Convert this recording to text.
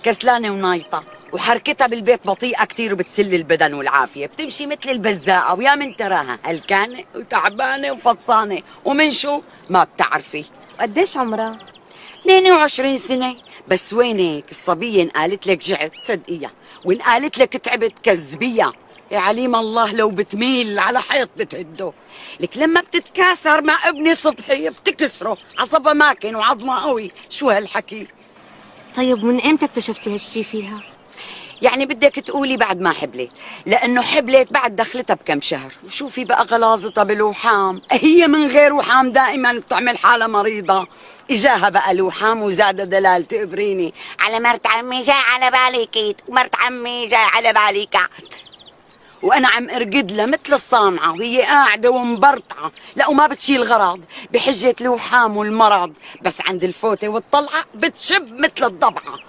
كسلانة ونايطة، وحركتها بالبيت بطيئة كتير وبتسل البدن والعافية، بتمشي مثل البزاقة، ويا من تراها هلكانة وتعبانة وفطسانة، ومن شو ما بتعرفي. قديش عمرها؟ 22 سنة. بس وينك الصبية؟ إن قالت لك جعت صدقيها، وإن قالت لك تعبت كذبيها. يا عليم الله لو بتميل على حيط بتهده. لك لما بتتكاسر مع ابني صبحي بتكسره، عصبها ماكن وعظمه قوي. شو هالحكي؟ طيب من امتى اكتشفتي هالشي فيها؟ يعني بدك تقولي بعد ما حبلت، لأنه حبلت بعد دخلتها بكم شهر. وشوفي بقى غلاظتها بالوحام، هي من غير وحام دائما بتعمل حالها مريضة. إجاها بقى الوحام وزاد دلال تقبريني على مرت عمي جاي على بالي كيت، ومرت عمي جاي على بالي كعت. وانا عم ارقد لها مثل الصانعه وهي قاعده ومبرطعه، لا وما بتشيل غراض بحجه الوحام والمرض، بس عند الفوته والطلعه بتشب مثل الضبعه.